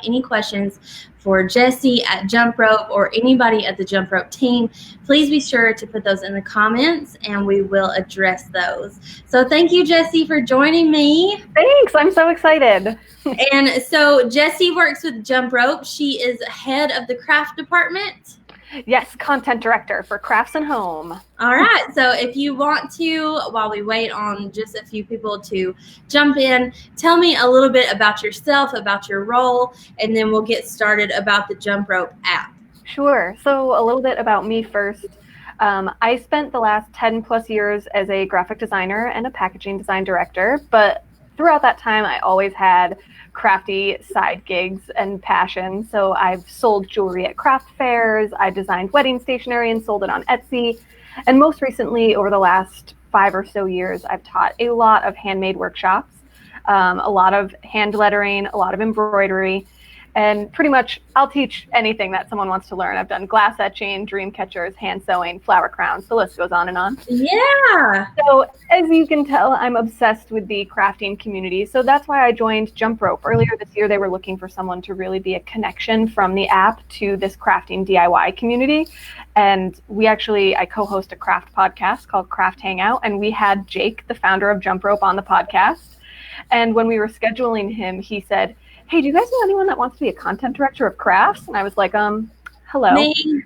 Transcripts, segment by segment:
any questions for Jessie at Jump Rope or anybody at the Jump Rope team, please be sure to put those in the comments and we will address those. So thank you, Jessie, for joining me. Thanks. I'm so excited. And so Jessie works with Jump Rope. She is head of the craft department. Yes, content director for Crafts and Home. All right. So if you want to, while we wait on just a few people to jump in, tell me a little bit about yourself, about your role, and then we'll get started about the Jump Rope app. Sure. So a little bit about me first. I spent the last 10 plus years as a graphic designer and a packaging design director, but throughout that time, I always had crafty side gigs and passion. So I've sold jewelry at craft fairs, I designed wedding stationery and sold it on Etsy. And most recently, over the last 5 or so years, I've taught a lot of handmade workshops, a lot of hand lettering, a lot of embroidery, and pretty much I'll teach anything that someone wants to learn. I've done glass etching, dream catchers, hand sewing, flower crowns, the list goes on and on. Yeah. So as you can tell, I'm obsessed with the crafting community. So that's why I joined Jump Rope. Earlier this year, they were looking for someone to really be a connection from the app to this crafting DIY community. And I co-host a craft podcast called Craft Hangout. And we had Jake, the founder of Jump Rope, on the podcast. And when we were scheduling him, he said, "Hey, do you guys know anyone that wants to be a content director of crafts?" And I was like, hello. Me.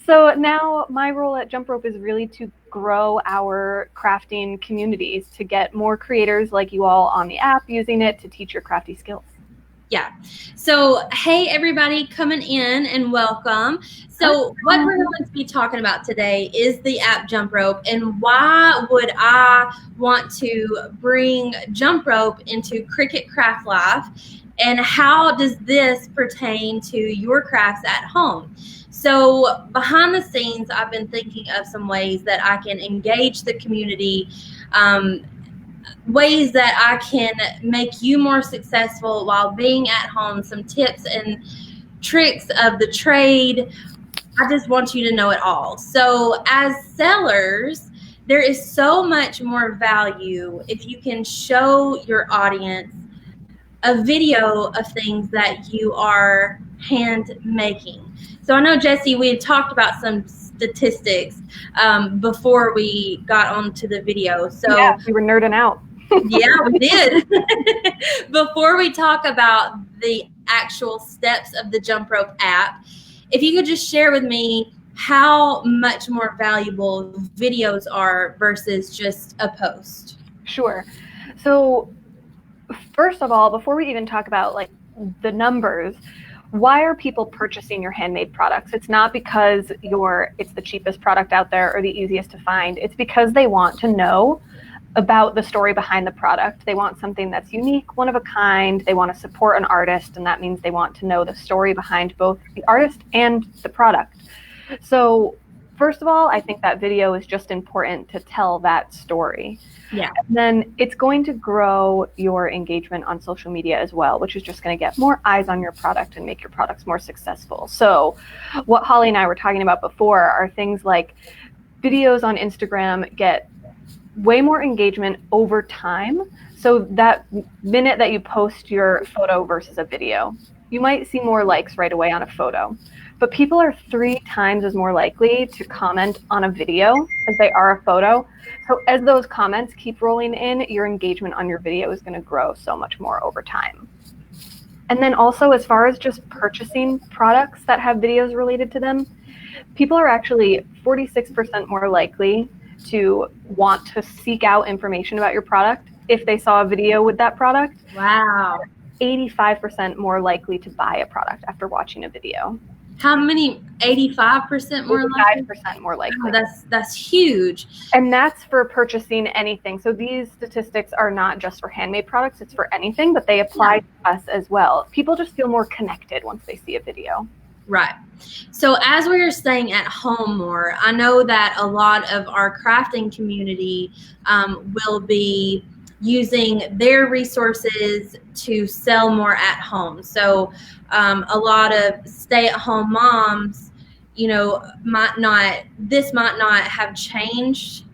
So now my role at Jump Rope is really to grow our crafting communities, to get more creators like you all on the app using it to teach your crafty skills. Yeah. So, hey, everybody coming in and welcome. So what we're going to be talking about today is the app Jump Rope, and why would I want to bring Jump Rope into Cricut Craft Life, and how does this pertain to your crafts at home? So behind the scenes, I've been thinking of some ways that I can engage the community, ways that I can make you more successful while being at home, some tips and tricks of the trade. I just want you to know it all. So as sellers, there is so much more value if you can show your audience a video of things that you are hand making. So I know, Jessie, we had talked about some statistics before we got onto the video. So yeah, we were nerding out. Yeah, we did. Before we talk about the actual steps of the Jump Rope app, if you could just share with me how much more valuable videos are versus just a post. Sure. So first of all, before we even talk about like the numbers, why are people purchasing your handmade products? It's not because it's the cheapest product out there or the easiest to find. It's because they want to know about the story behind the product. They want something that's unique, one of a kind. They want to support an artist, and that means they want to know the story behind both the artist and the product. So first of all, I think that video is just important to tell that story. Yeah. And then it's going to grow your engagement on social media as well, which is just going to get more eyes on your product and make your products more successful. So what Holly and I were talking about before are things like videos on Instagram get way more engagement over time. So that minute that you post your photo versus a video, you might see more likes right away on a photo, but people are 3 times as more likely to comment on a video as they are a photo. So as those comments keep rolling in, your engagement on your video is going to grow so much more over time. And then also, as far as just purchasing products that have videos related to them, people are actually 46% more likely to want to seek out information about your product if they saw a video with that product. Wow. 85% more likely to buy a product after watching a video. How many? 85% more likely? 85% more likely. Oh, that's huge. And that's for purchasing anything. So these statistics are not just for handmade products, it's for anything, but they apply to us as well. People just feel more connected once they see a video. Right. So as we are staying at home more, I know that a lot of our crafting community will be using their resources to sell more at home. So a lot of stay-at-home moms, might not have changed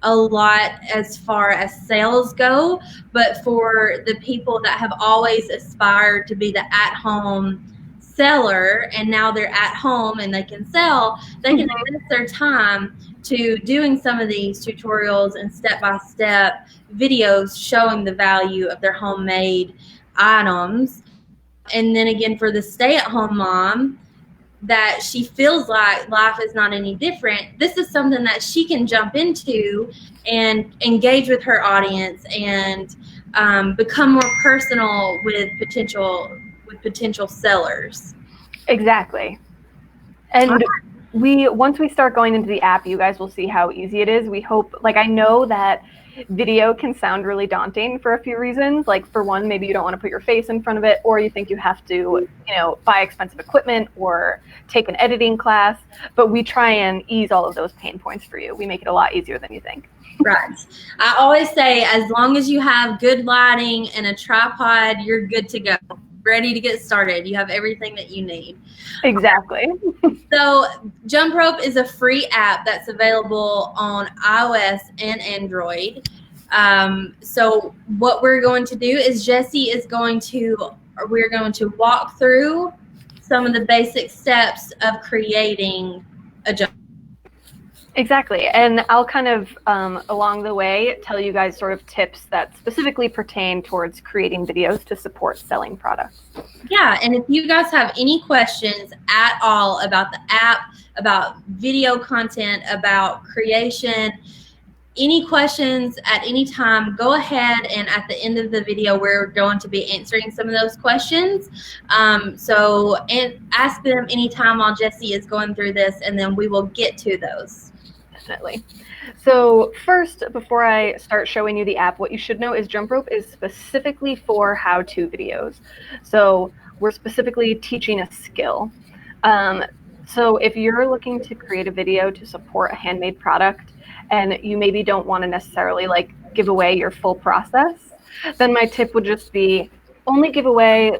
a lot as far as sales go, but for the people that have always aspired to be the at-home seller and now they're at home and they can sell, they can invest their time to doing some of these tutorials and step-by-step videos showing the value of their homemade items. And then again, for the stay-at-home mom that she feels like life is not any different, this is something that she can jump into and engage with her audience and become more personal with potential sellers. Exactly. And once we start going into the app, you guys will see how easy it is. We hope, like, I know that video can sound really daunting for a few reasons. Like, for one, maybe you don't want to put your face in front of it, or you think you have to, buy expensive equipment or take an editing class. But we try and ease all of those pain points for you. We make it a lot easier than you think. Right. I always say, as long as you have good lighting and a tripod, you're good to go. Ready to get started. You have everything that you need. Exactly. So Jump Rope is a free app that's available on iOS and Android. So what we're going to do is we're going to walk through some of the basic steps of creating a Jump. Exactly. And I'll kind of, along the way, tell you guys sort of tips that specifically pertain towards creating videos to support selling products. Yeah, and if you guys have any questions at all about the app, about video content, about creation, any questions at any time, go ahead and at the end of the video, we're going to be answering some of those questions. So ask them anytime while Jessie is going through this, and then we will get to those. Definitely. So first, before I start showing you the app, what you should know is Jump Rope is specifically for how-to videos. So we're specifically teaching a skill. So if you're looking to create a video to support a handmade product and you maybe don't want to necessarily give away your full process, then my tip would just be only give away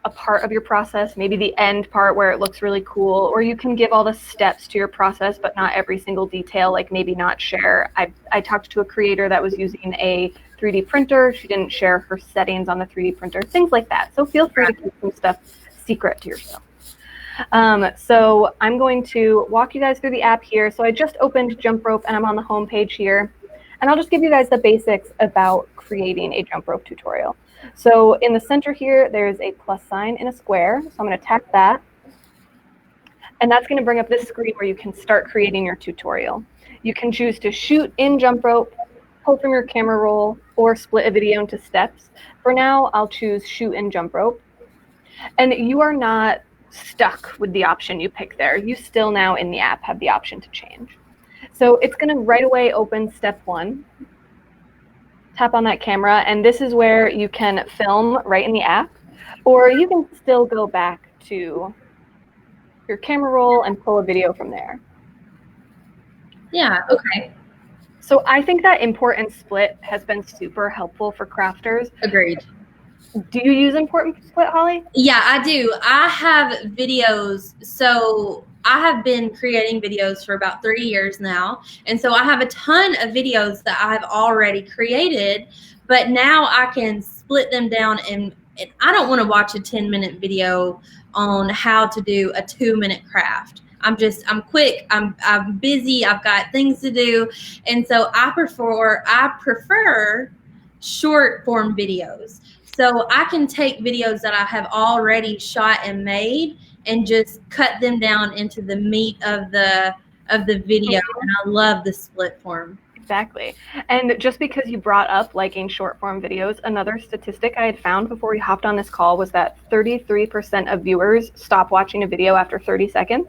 a part of your process, maybe the end part where it looks really cool, or you can give all the steps to your process, but not every single detail, maybe not share. I talked to a creator that was using a 3D printer. She didn't share her settings on the 3D printer, things like that. So feel free to keep some stuff secret to yourself. So I'm going to walk you guys through the app here. So I just opened Jump Rope and I'm on the home page here. And I'll just give you guys the basics about creating a Jump Rope tutorial. So in the center here, there's a plus sign in a square. So I'm going to tap that. And that's going to bring up this screen where you can start creating your tutorial. You can choose to shoot in Jump Rope, pull from your camera roll, or split a video into steps. For now, I'll choose shoot in Jump Rope. And you are not stuck with the option you pick there. You still now in the app have the option to change. So it's going to right away open step 1. Tap on that camera, and this is where you can film right in the app, or you can still go back to your camera roll and pull a video from there. Yeah, okay. So I think that import and split has been super helpful for crafters. Agreed. Do you use import and split, Holly? Yeah, I do. I have videos. So I have been creating videos for about 3 years now. And so I have a ton of videos that I have already created, but now I can split them down and I don't want to watch a 10-minute video on how to do a 2-minute craft. I'm quick, I'm busy, I've got things to do. And so I prefer short form videos. So I can take videos that I have already shot and made and just cut them down into the meat of the video. And I love the split form. Exactly. And just because you brought up liking short form videos, another statistic I had found before we hopped on this call was that 33% of viewers stop watching a video after 30 seconds.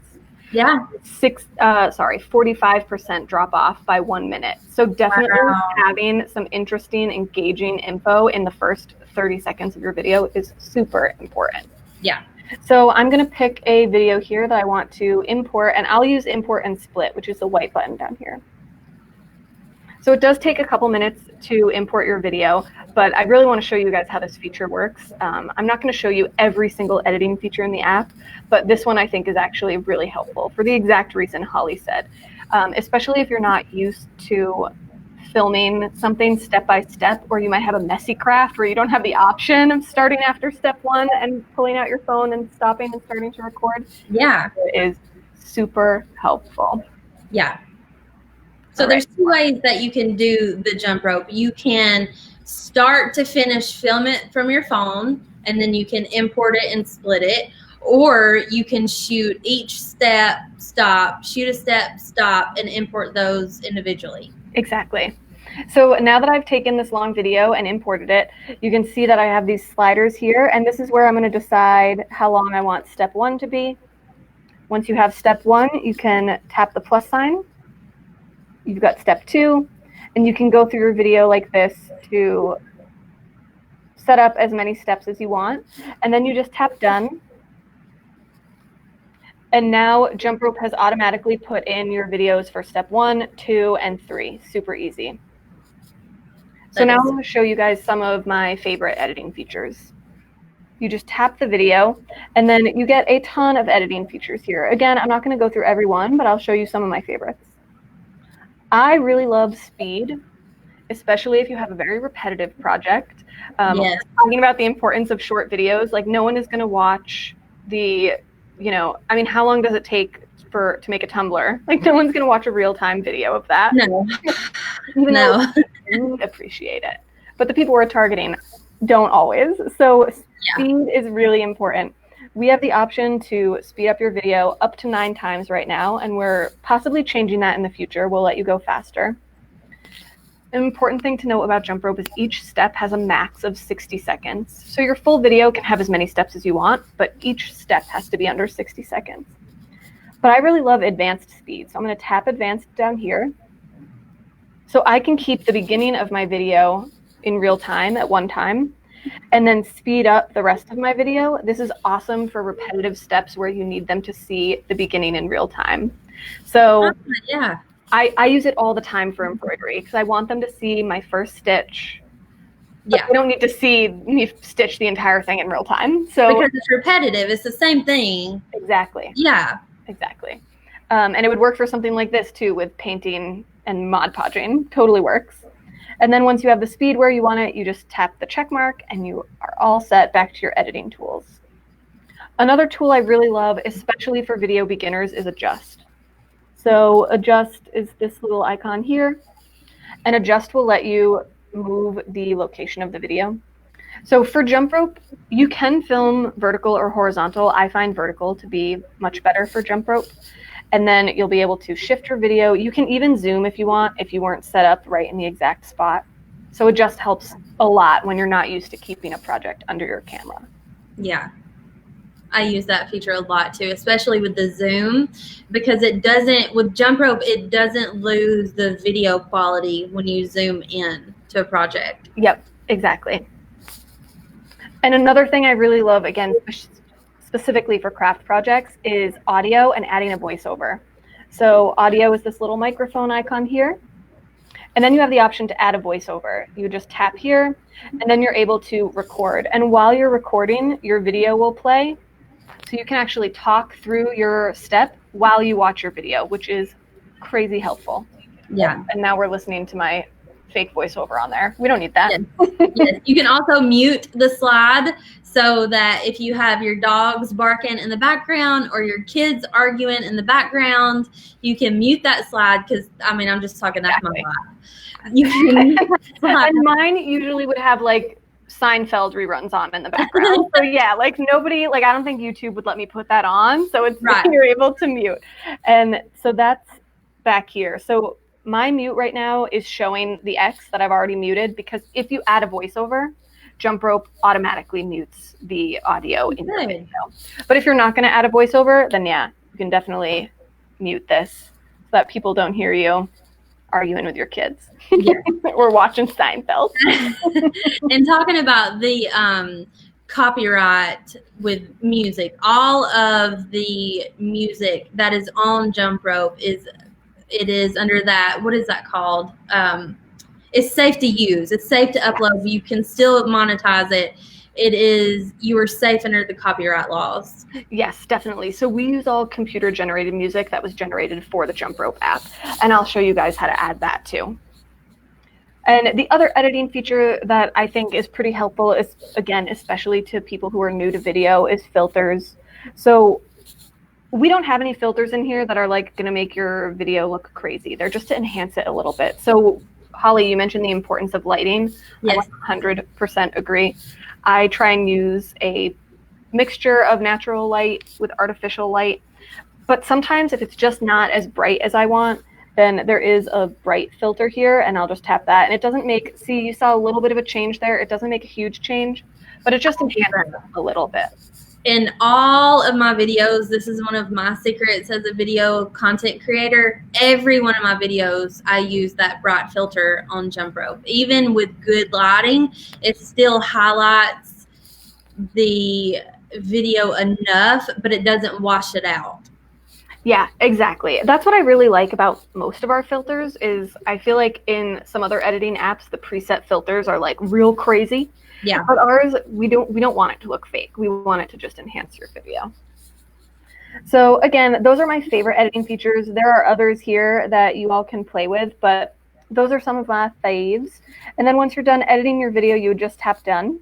Yeah. 45% drop off by 1 minute. So definitely having some interesting, engaging info in the first 30 seconds of your video is super important. Yeah. So I'm going to pick a video here that I want to import, and I'll use import and split, which is the white button down here. So it does take a couple minutes to import your video, but I really want to show you guys how this feature works. I'm not going to show you every single editing feature in the app, but this one I think is actually really helpful for the exact reason Holly said. especially if you're not used to filming something step by step, or you might have a messy craft where you don't have the option of starting after step one and pulling out your phone and stopping and starting to record. Yeah. It is super helpful. Yeah. So there's two ways that you can do the jump rope. You can start to finish film it from your phone, and then you can import it and split it. Or you can shoot each step, stop, shoot a step, stop, and import those individually. Exactly. So now that I've taken this long video and imported it, you can see that I have these sliders here, and this is where I'm going to decide how long I want step one to be. Once you have step one, you can tap the plus sign. You've got step two, and you can go through your video like this to set up as many steps as you want, and then you just tap done. And now Jump Rope has automatically put in your videos for step 1, 2, and 3. Super easy. So now I'm going to show you guys some of my favorite editing features. You just tap the video, and then you get a ton of editing features here. Again, I'm not going to go through every one, but I'll show you some of my favorites. I really love speed, especially if you have a very repetitive project. Yes. Talking about the importance of short videos, like no one is going to watch the, I mean, how long does it take to make a Tumblr? Like no one's going to watch a real-time video of that. No. No. Appreciate it. But the people we're targeting don't always. So speed is really important. We have the option to speed up your video up to 9 times right now, and we're possibly changing that in the future. We'll let you go faster. An important thing to know about Jump Rope is each step has a max of 60 seconds. So your full video can have as many steps as you want, but each step has to be under 60 seconds. But I really love advanced speed. So I'm going to tap advanced down here. So I can keep the beginning of my video in real time at one time, and then speed up the rest of my video. This is awesome for repetitive steps where you need them to see the beginning in real time. So yeah. I use it all the time for embroidery because I want them to see my first stitch. Yeah. They don't need to see me stitch the entire thing in real time. So because it's repetitive, it's the same thing. Exactly. Yeah. Exactly. And it would work for something like this too, with painting and Mod Podging. Totally works. And then once you have the speed where you want it, you just tap the check mark and you are all set back to your editing tools. Another tool I really love, especially for video beginners, is Adjust. So Adjust is this little icon here, and Adjust will let you move the location of the video. So for Jump Rope, you can film vertical or horizontal. I find vertical to be much better for Jump Rope. And then you'll be able to shift your video. You can even zoom if you want, if you weren't set up right in the exact spot. So Adjust helps a lot when you're not used to keeping a project under your camera. Yeah. I use that feature a lot too, especially with the zoom, because it doesn't, with Jump Rope, it doesn't lose the video quality when you zoom in to a project. Yep, exactly. And another thing I really love, again, specifically for craft projects, is audio and adding a voiceover. So audio is this little microphone icon here. And then you have the option to add a voiceover. You just tap here, and then you're able to record. And while you're recording, your video will play. So you can actually talk through your step while you watch your video, which is crazy helpful. Yeah. And now we're listening to my fake voiceover on there. We don't need that. Yes. Yes. You can also mute the slide so that if you have your dogs barking in the background or your kids arguing in the background, you can mute that slide because, I mean, I'm just talking that to my life. You can mute that slide. And mine usually would have like Seinfeld reruns on in the background. So yeah, like nobody, like I don't think YouTube would let me put that on. So it's right. You're able to mute. And so that's back here. So my mute right now is showing the X that I've already muted, because if you add a voiceover, Jump Rope automatically mutes the audio in your video. But if you're not going to add a voiceover, then yeah, you can definitely mute this so that people don't hear you arguing with your kids. Yeah. Or watching Seinfeld. And talking about the copyright with music, all of the music that is on Jump Rope is under that, what is that called? It's safe to use. It's safe to upload. You can still monetize it you are safe under the copyright laws. Yes, definitely. So we use all computer-generated music that was generated for the Jump Rope app, and I'll show you guys how to add that too. And the other editing feature that I think is pretty helpful is, again, especially to people who are new to video, is filters. So we don't have any filters in here that are like going to make your video look crazy. They're just to enhance it a little bit. So Holly, you mentioned the importance of lighting. Yes. I 100% agree. I try and use a mixture of natural light with artificial light. But sometimes if it's just not as bright as I want, then there is a bright filter here, and I'll just tap that. And it doesn't make, see, you saw a little bit of a change there. It doesn't make a huge change, but it just enhances a little bit. In all of my videos, this is one of my secrets as a video content creator. Every one of my videos, I use that bright filter on Jump Rope. Even with good lighting, it still highlights the video enough, but it doesn't wash it out. Yeah, exactly. That's what I really like about most of our filters is I feel like in some other editing apps, the preset filters are like real crazy. Yeah. But ours, we don't want it to look fake. We want it to just enhance your video. So again, those are my favorite editing features. There are others here that you all can play with, but those are some of my faves. And then once you're done editing your video, you would just tap done.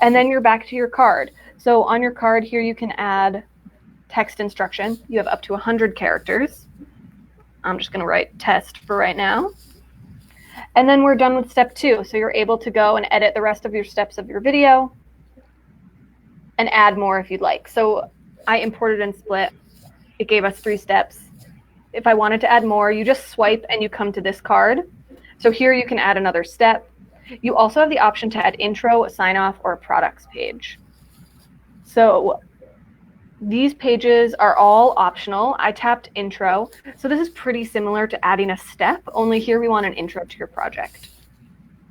And then you're back to your card. So on your card here, you can add text instruction. You have up to 100 characters. I'm just going to write test for right now. And then we're done with step 2. So you're able to go and edit the rest of your steps of your video and add more if you'd like. So I imported and split. It gave us 3 steps. If I wanted to add more, you just swipe and you come to this card. So here you can add another step. You also have the option to add intro, a sign off, or a products page. So these pages are all optional. I tapped intro. So this is pretty similar to adding a step, only here we want an intro to your project.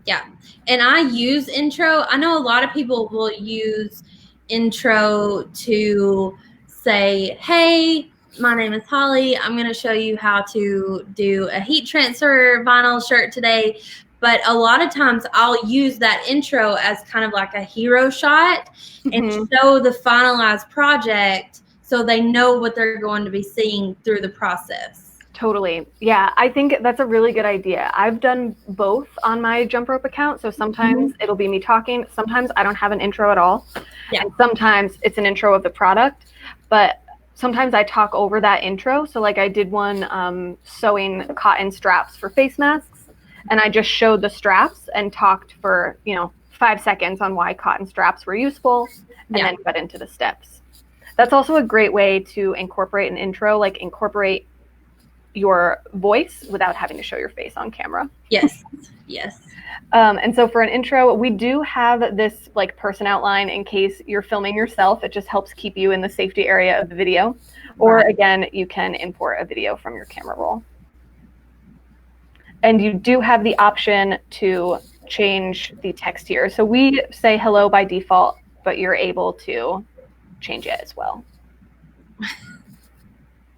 Yeah. And I use intro. I know a lot of people will use intro to say, hey, my name is Holly. I'm going to show you how to do a heat transfer vinyl shirt today. But a lot of times I'll use that intro as kind of like a hero shot and show the finalized project so they know what they're going to be seeing through the process. Totally. Yeah, I think that's a really good idea. I've done both on my Jump Rope account. So sometimes it'll be me talking. Sometimes I don't have an intro at all. Yeah. And sometimes it's an intro of the product. But sometimes I talk over that intro. So like I did one sewing cotton straps for face masks. And I just showed the straps and talked for, 5 seconds on why cotton straps were useful and then got into the steps. That's also a great way to incorporate an intro, like incorporate your voice without having to show your face on camera. Yes, yes. And so for an intro, we do have this like person outline in case you're filming yourself. It just helps keep you in the safety area of the video. Or again, you can import a video from your camera roll. And you do have the option to change the text here. So we say hello by default, but you're able to change it as well.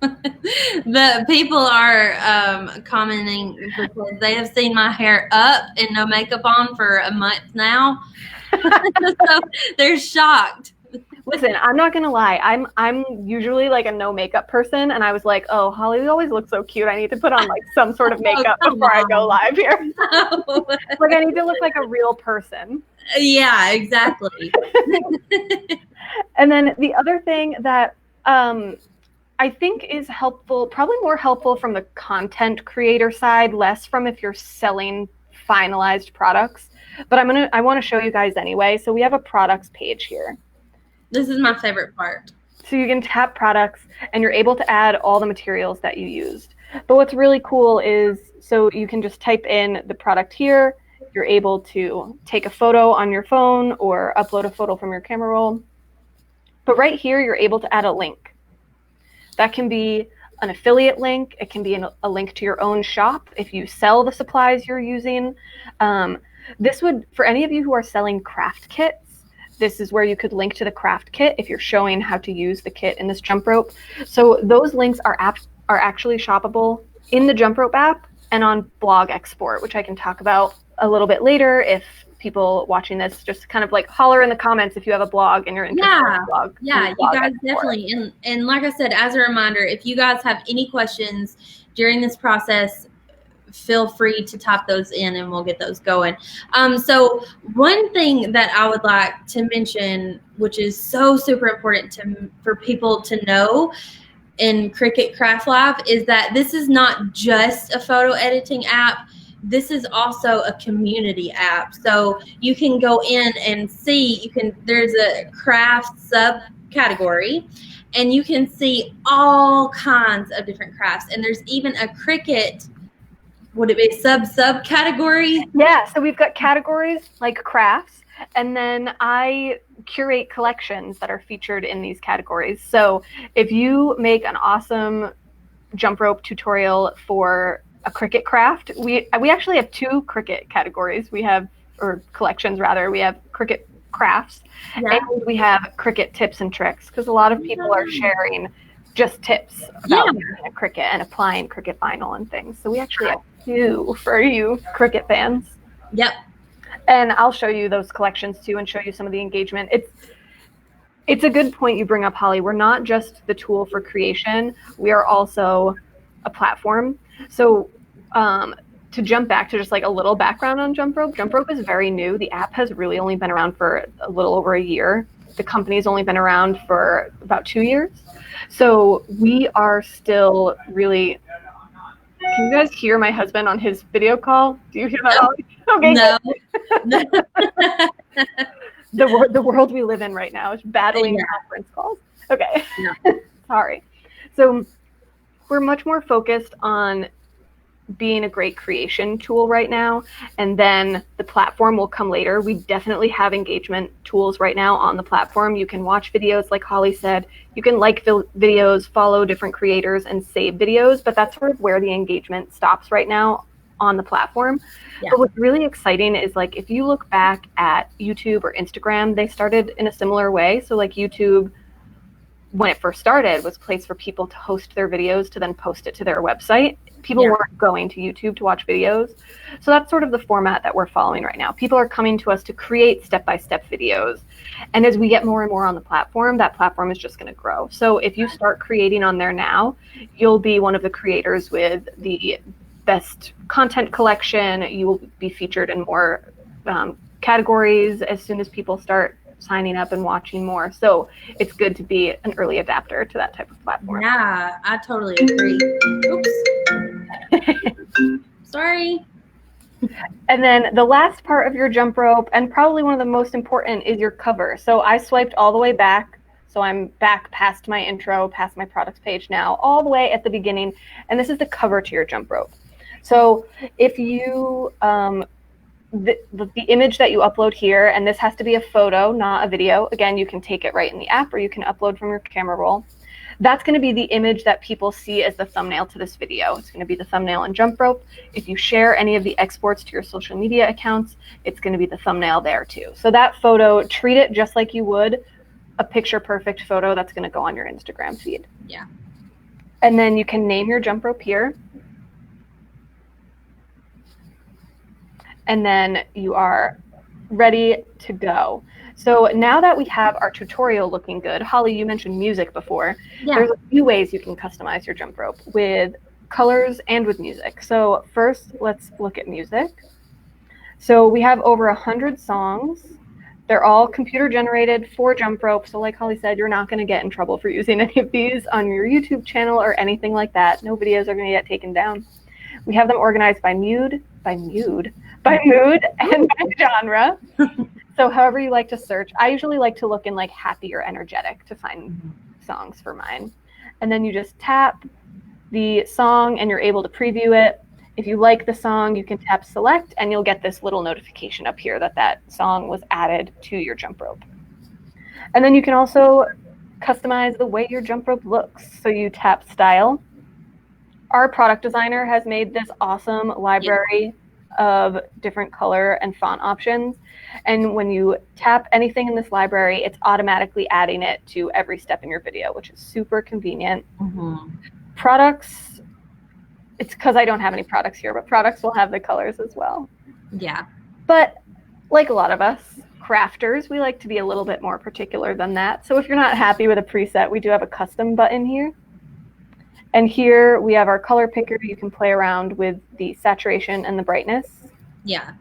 The people are commenting because they have seen my hair up and no makeup on for a month now. So they're shocked. Listen, I'm not gonna lie. I'm usually like a no makeup person, and I was like, oh, Holly always looks so cute. I need to put on like some sort of makeup before I go live here. No. Like I need to look like a real person. Yeah, exactly. And then the other thing that I think is helpful, probably more helpful from the content creator side, less from if you're selling finalized products. But I want to show you guys anyway. So we have a products page here. This is my favorite part. So you can tap products and you're able to add all the materials that you used. But what's really cool is, so you can just type in the product here. You're able to take a photo on your phone or upload a photo from your camera roll. But right here, you're able to add a link. That can be an affiliate link. It can be a link to your own shop if you sell the supplies you're using. This would, for any of you who are selling craft kits, this is where you could link to the craft kit if you're showing how to use the kit in this Jump Rope. So those links are actually shoppable in the Jump Rope app and on Blog Export, which I can talk about a little bit later if people watching this just kind of like holler in the comments if you have a blog and you're interested in a blog. Yeah, you guys definitely. And like I said, as a reminder, if you guys have any questions during this process, feel free to type those in and we'll get those going. So one thing that I would like to mention, which is so super important for people to know in Cricut Craft Live, is that this is not just a photo editing app. This is also a community app. So you can go in and see, there's a craft subcategory, and you can see all kinds of different crafts. And there's even a Cricut, would it be subcategory? Yeah, so we've got categories like crafts, and then I curate collections that are featured in these categories. So if you make an awesome jump rope tutorial for a Cricut craft, we actually have 2 Cricut categories. We have, or collections rather, we have Cricut crafts, and we have Cricut tips and tricks, because a lot of people are sharing just tips about using a Cricut and applying Cricut vinyl and things. So we actually have 2 for you Cricut fans. Yep. And I'll show you those collections too and show you some of the engagement. It's a good point you bring up, Holly. We're not just the tool for creation. We are also a platform. So to jump back to just like a little background on Jump Rope. Jump Rope is very new. The app has really only been around for a little over a year. The company's only been around for about 2 years. So we are still really... Can you guys hear my husband on his video call? Do you hear that? Okay. No. The world we live in right now is battling conference calls. Okay. Yeah. Sorry. So we're much more focused on being a great creation tool right now, and then the platform will come later. We definitely have engagement tools right now on the platform. You can watch videos, like Holly said. You can like videos, follow different creators, and save videos, but that's sort of where the engagement stops right now on the platform. Yeah. But what's really exciting is, like, if you look back at YouTube or Instagram, they started in a similar way. So like YouTube, when it first started, was a place for people to host their videos to then post it to their website. People weren't going to YouTube to watch videos. So that's sort of the format that we're following right now. People are coming to us to create step-by-step videos. And as we get more and more on the platform, that platform is just going to grow. So if you start creating on there now, you'll be one of the creators with the best content collection. You will be featured in more categories as soon as people start signing up and watching more. So it's good to be an early adapter to that type of platform. Yeah, I totally agree. Oops. Sorry. And then the last part of your jump rope, and probably one of the most important, is your cover. So I swiped all the way back. So I'm back past my intro, past my products page now, all the way at the beginning. And this is the cover to your jump rope. So if you, the image that you upload here, and this has to be a photo, not a video. Again, you can take it right in the app, or you can upload from your camera roll. That's going to be the image that people see as the thumbnail to this video. It's going to be the thumbnail in Jump Rope. If you share any of the exports to your social media accounts, it's going to be the thumbnail there too. So that photo, treat it just like you would a picture perfect photo that's going to go on your Instagram feed. Yeah. And then you can name your jump rope here. And then you are ready to go. So now that we have our tutorial looking good, Holly, you mentioned music before. Yeah. There's a few ways you can customize your jump rope with colors and with music. So first, let's look at music. So we have over 100 songs. They're all computer generated for jump rope. So like Holly said, you're not going to get in trouble for using any of these on your YouTube channel or anything like that. No videos are going to get taken down. We have them organized by mood and by genre. So however you like to search. I usually like to look in like happy or energetic to find songs for mine. And then you just tap the song and you're able to preview it. If you like the song, you can tap select and you'll get this little notification up here that that song was added to your jump rope. And then you can also customize the way your jump rope looks. So you tap style. Our product designer has made this awesome library of different color and font options. And when you tap anything in this library, it's automatically adding it to every step in your video, which is super convenient. Mm-hmm. Products, it's because I don't have any products here, but products will have the colors as well. Yeah. But like a lot of us crafters, we like to be a little bit more particular than that. So if you're not happy with a preset, we do have a custom button here. And here we have our color picker. You can play around with the saturation and the brightness. Yeah.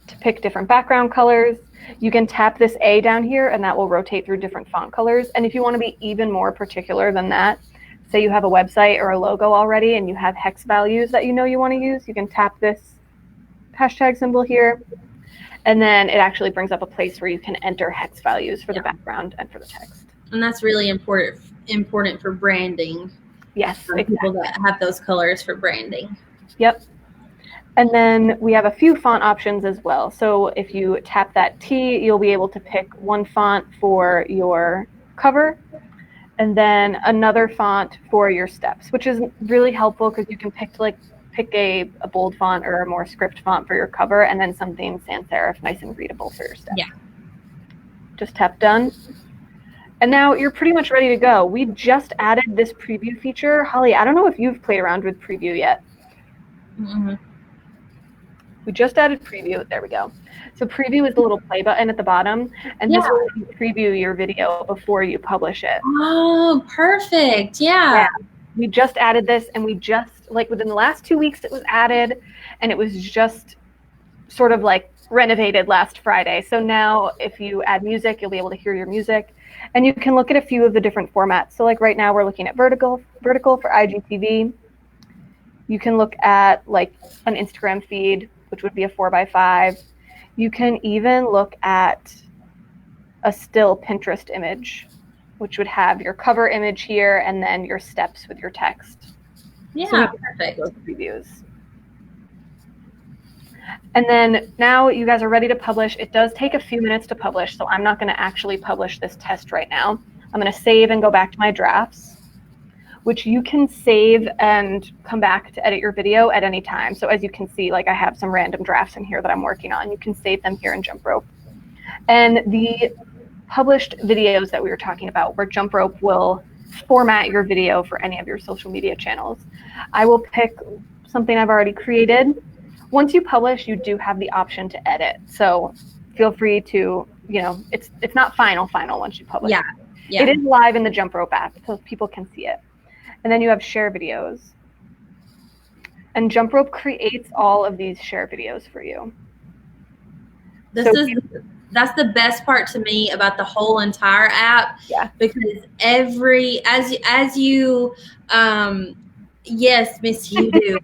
To pick different background colors. You can tap this A down here and that will rotate through different font colors. And if you want to be even more particular than that, say you have a website or a logo already and you have hex values that you know you want to use, you can tap this hashtag symbol here. And then it actually brings up a place where you can enter hex values for the background and for the text. And that's really important for branding. Yes, exactly. People that have those colors for branding. Yep. And then we have a few font options as well. So if you tap that T, you'll be able to pick one font for your cover and then another font for your steps, which is really helpful because you can pick a bold font or a more script font for your cover and then something sans serif, nice and readable for your steps. Yeah. Just tap done. And now you're pretty much ready to go. We just added this preview feature. Holly, I don't know if you've played around with preview yet. Mm-hmm. We just added preview. There we go. So preview is the little play button at the bottom, and this will let you preview your video before you publish it. Oh, perfect. Yeah. We just added this, and we just, within the last 2 weeks it was added, and it was just sort of renovated last Friday. So now if you add music, you'll be able to hear your music, and you can look at a few of the different formats. So right now we're looking at vertical for IGTV. You can look at an Instagram feed, which would be a 4x5. You can even look at a still Pinterest image, which would have your cover image here and then your steps with your text. Yeah, so perfect. Those previews. And then now you guys are ready to publish. It does take a few minutes to publish, so I'm not going to actually publish this test right now. I'm going to save and go back to my drafts, which you can save and come back to edit your video at any time. So as you can see, I have some random drafts in here that I'm working on. You can save them here in JumpRope. And the published videos that we were talking about, where JumpRope will format your video for any of your social media channels. I will pick something I've already created. Once you publish, you do have the option to edit. So feel free to, it's not final once you publish. Yeah. It is live in the JumpRope app, so people can see it. And then you have share videos. And JumpRope creates all of these share videos for you. That's the best part to me about the whole entire app. Yeah. Because as you yes, Miss You Do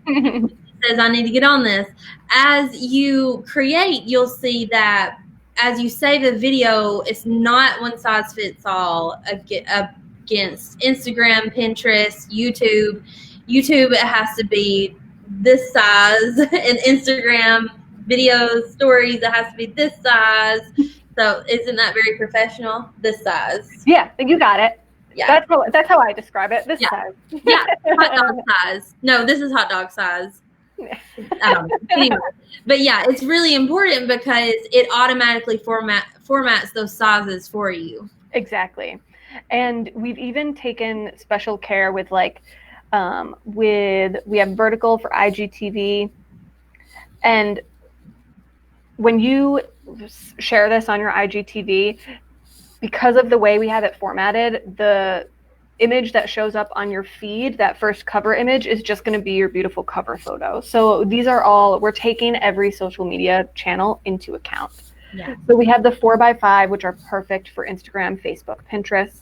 says I need to get on this. As you create, you'll see that as you save a video, it's not one size fits all against Instagram, Pinterest, YouTube. YouTube, it has to be this size, and Instagram videos, stories, it has to be this size. So isn't that very professional? This size. Yeah, you got it. Yeah. That's how I describe it. This size. Yeah, hot dog size. No, this is hot dog size. Anyway, but yeah, it's really important because it automatically formats those sizes for you. Exactly. And we've even taken special care with we have vertical for IGTV, and when you share this on your IGTV, because of the way we have it formatted, the image that shows up on your feed, that first cover image, is just going to be your beautiful cover photo. So these are all, we're taking every social media channel into account. Yeah. So we have the 4x5, which are perfect for Instagram, Facebook, Pinterest.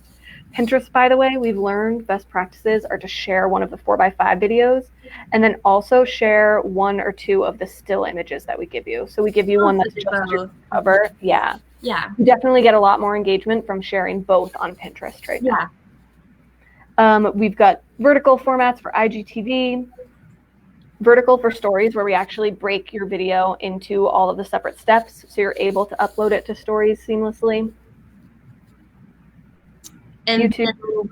Pinterest, by the way, we've learned best practices are to share one of the 4x5 videos and then also share one or two of the still images that we give you. So we give you one that's just your cover. Yeah. Yeah. You definitely get a lot more engagement from sharing both on Pinterest right now. We've got vertical formats for IGTV, vertical for stories, where we actually break your video into all of the separate steps so you're able to upload it to stories seamlessly. And YouTube,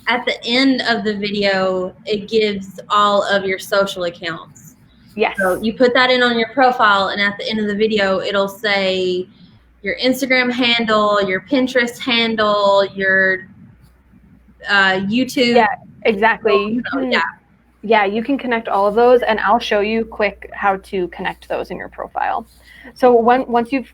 at the end of the video, it gives all of your social accounts. Yes. So you put that in on your profile, and at the end of the video, it'll say your Instagram handle, your Pinterest handle, your YouTube. Yeah, exactly. Yeah, you can connect all of those, and I'll show you quick how to connect those in your profile. So once you've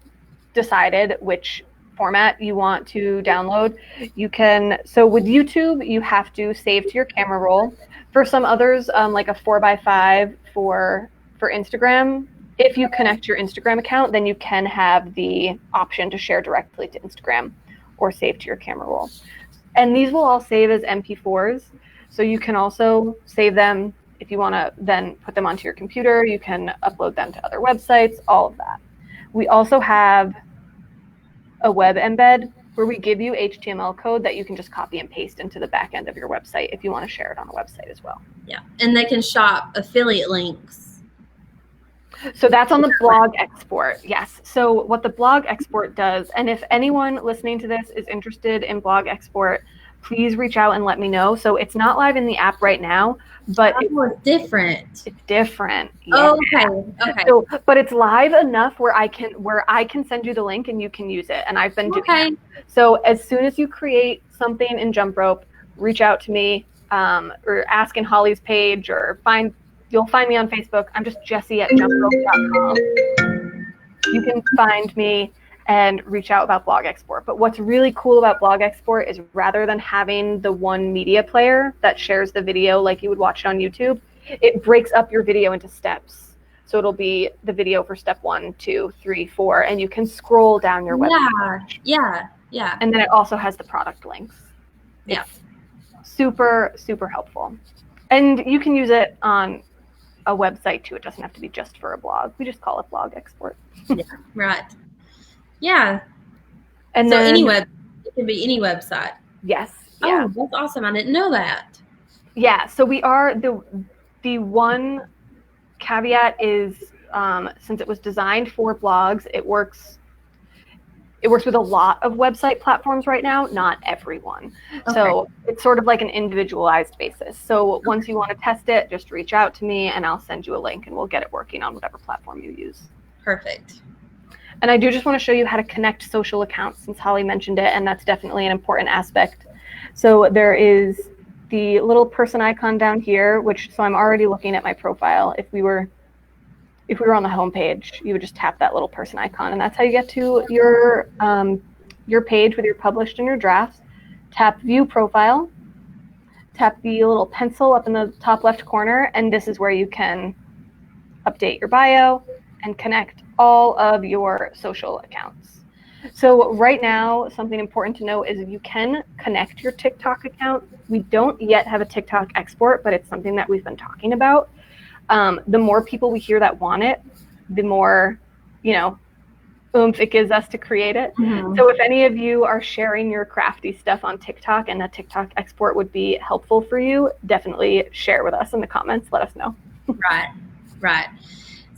decided which format you want to download, you can, so with YouTube, you have to save to your camera roll. For some others, like a 4x5 for Instagram, if you connect your Instagram account, then you can have the option to share directly to Instagram or save to your camera roll. And these will all save as MP4s. So you can also save them if you want to then put them onto your computer. You can upload them to other websites, all of that. We also have a web embed where we give you HTML code that you can just copy and paste into the back end of your website if you want to share it on a website as well. Yeah, and they can shop affiliate links. So that's on the blog export, yes. So what the blog export does, and if anyone listening to this is interested in blog export, please reach out and let me know. So it's not live in the app right now, but it's different. It's different. Yeah. Okay. So, but it's live enough where I can send you the link and you can use it. And I've been doing it. So as soon as you create something in Jump Rope, reach out to me or ask in Holly's page, or you'll find me on Facebook. I'm just Jessie@jumprope.com. You can find me and reach out about blog export. But what's really cool about blog export is rather than having the one media player that shares the video like you would watch it on YouTube, it breaks up your video into steps. So it'll be the video for step 1, 2, 3, 4, and you can scroll down your website. Yeah. And then it also has the product links. Yeah. It's super, super helpful. And you can use it on a website too. It doesn't have to be just for a blog. We just call it blog export. Yeah, right. Yeah. And so then, it can be any website. Yes. Yeah. Oh, that's awesome. I didn't know that. Yeah. So we are the one caveat is since it was designed for blogs, it works with a lot of website platforms right now, not everyone. Okay. So it's sort of like an individualized basis. So once you want to test it, just reach out to me and I'll send you a link and we'll get it working on whatever platform you use. Perfect. And I do just want to show you how to connect social accounts since Holly mentioned it, and that's definitely an important aspect. So there is the little person icon down here, so I'm already looking at my profile. If we were on the home page, you would just tap that little person icon, and that's how you get to your page with your published and your drafts. Tap view profile, tap the little pencil up in the top left corner, and this is where you can update your bio and connect all of your social accounts. So right now, something important to note is you can connect your TikTok account. We don't yet have a TikTok export, but it's something that we've been talking about. The more people we hear that want it, the more, oomph it gives us to create it. Mm-hmm. So if any of you are sharing your crafty stuff on TikTok and a TikTok export would be helpful for you, definitely share with us in the comments. Let us know. Right.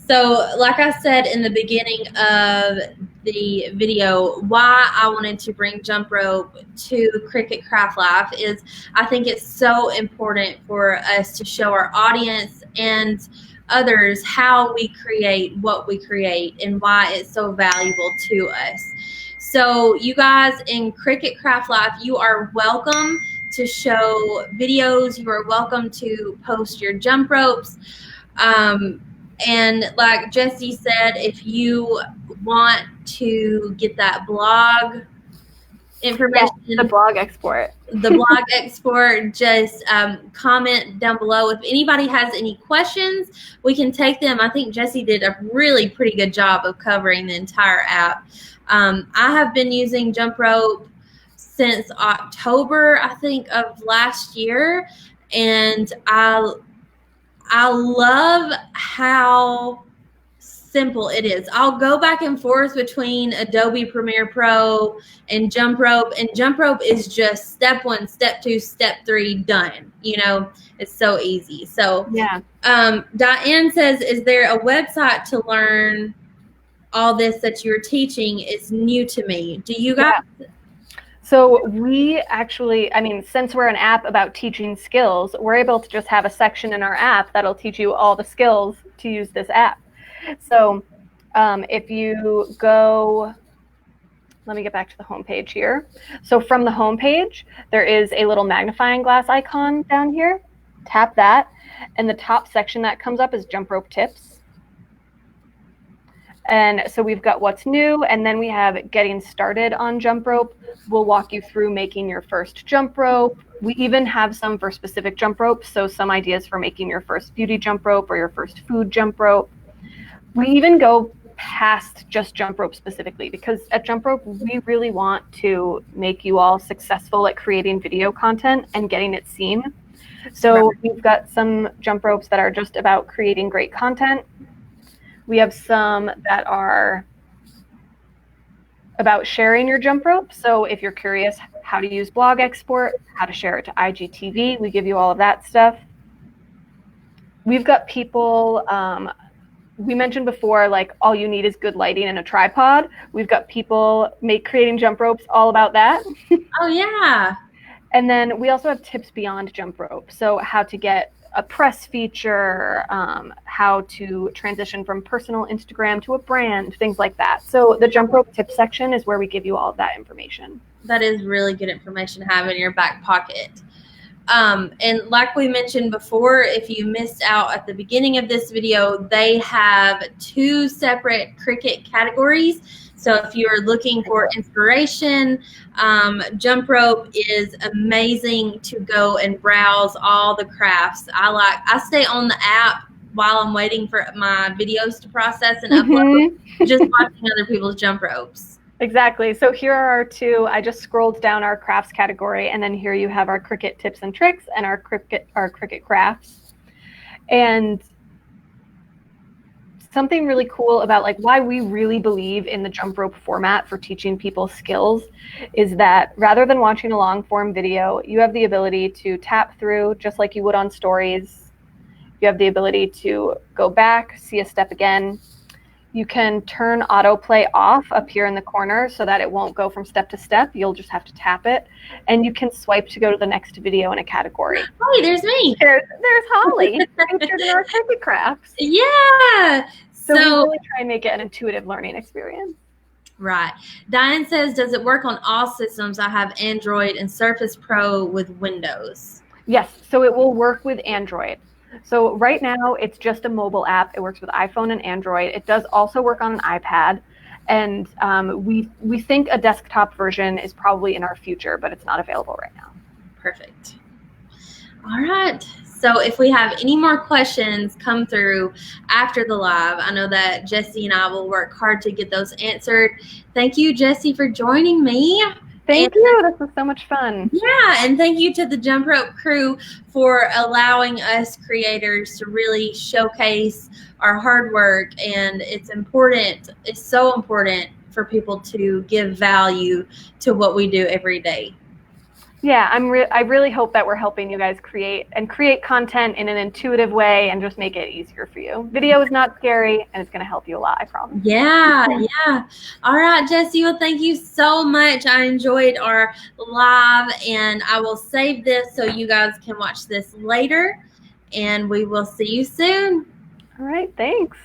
So like I said in the beginning of the video, why I wanted to bring Jump Rope to Cricut Craft Life is I think it's so important for us to show our audience and others how we create what we create and why it's so valuable to us. So you guys in Cricut Craft Life, you are welcome to show videos. You are welcome to post your jump ropes. And like Jessie said, if you want to get that blog information, the blog export, just comment down below. If anybody has any questions, we can take them. I think Jessie did a really pretty good job of covering the entire app. I have been using Jump Rope since October, I think, of last year, and I love how simple it is. I'll go back and forth between Adobe Premiere Pro and Jump Rope is just step 1, step 2, step 3, done. It's so easy. So yeah. Diane says, is there a website to learn all this that you're teaching? Is new to me. Do you guys? Yeah. So we actually, since we're an app about teaching skills, we're able to just have a section in our app that'll teach you all the skills to use this app. So if you go, let me get back to the home page here. So from the home page, there is a little magnifying glass icon down here. tap that, and the top section that comes up is jump rope tips. And so we've got what's new, and then we have getting started on jump rope. We'll walk you through making your first jump rope. We even have some for specific jump ropes, so some ideas for making your first beauty jump rope or your first food jump rope. We even go past just jump rope specifically, because at Jump Rope, we really want to make you all successful at creating video content and getting it seen. So we've got some jump ropes that are just about creating great content. We have some that are about sharing your jump rope. So if you're curious how to use blog export, how to share it to IGTV, we give you all of that stuff. We've got people, we mentioned before, like all you need is good lighting and a tripod. We've got people creating jump ropes all about that. Oh yeah. And then we also have tips beyond jump rope. So how to get a press feature, how to transition from personal Instagram to a brand, things like that. So the jump rope tip section is where we give you all of that information. That is really good information to have in your back pocket. And like we mentioned before, if you missed out at the beginning of this video, they have 2 separate Cricut categories. So if you're looking for inspiration, Jump Rope is amazing to go and browse all the crafts. I stay on the app while I'm waiting for my videos to process and upload, just watching other people's jump ropes. Exactly. So here are our 2. I just scrolled down our crafts category, and then here you have our Cricut tips and tricks and our Cricut crafts. And something really cool about like why we really believe in the jump rope format for teaching people skills is that rather than watching a long form video, you have the ability to tap through just like you would on stories. You have the ability to go back, see a step again. You can turn autoplay off up here in the corner so that it won't go from step to step. You'll just have to tap it. And you can swipe to go to the next video in a category. Hey, there's me. There's Holly, featured in our Cricut crafts. Yeah. So we really try and make it an intuitive learning experience. Right. Diane says, does it work on all systems? I have Android and Surface Pro with Windows. Yes, so it will work with Android. So right now it's just a mobile app. It works with iPhone and Android. It does also work on an iPad. And we think a desktop version is probably in our future, but it's not available right now. Perfect. All right. So if we have any more questions come through after the live, I know that Jesse and I will work hard to get those answered. Thank you, Jesse, for joining me. Thank you. This was so much fun. Yeah, and thank you to the Jump Rope crew for allowing us creators to really showcase our hard work. And it's important. It's so important for people to give value to what we do every day. Yeah, I really hope that we're helping you guys create content in an intuitive way and just make it easier for you. Video is not scary, and it's going to help you a lot, I promise. Yeah. All right, Jesse, well, thank you so much. I enjoyed our live, and I will save this so you guys can watch this later, and we will see you soon. All right, thanks.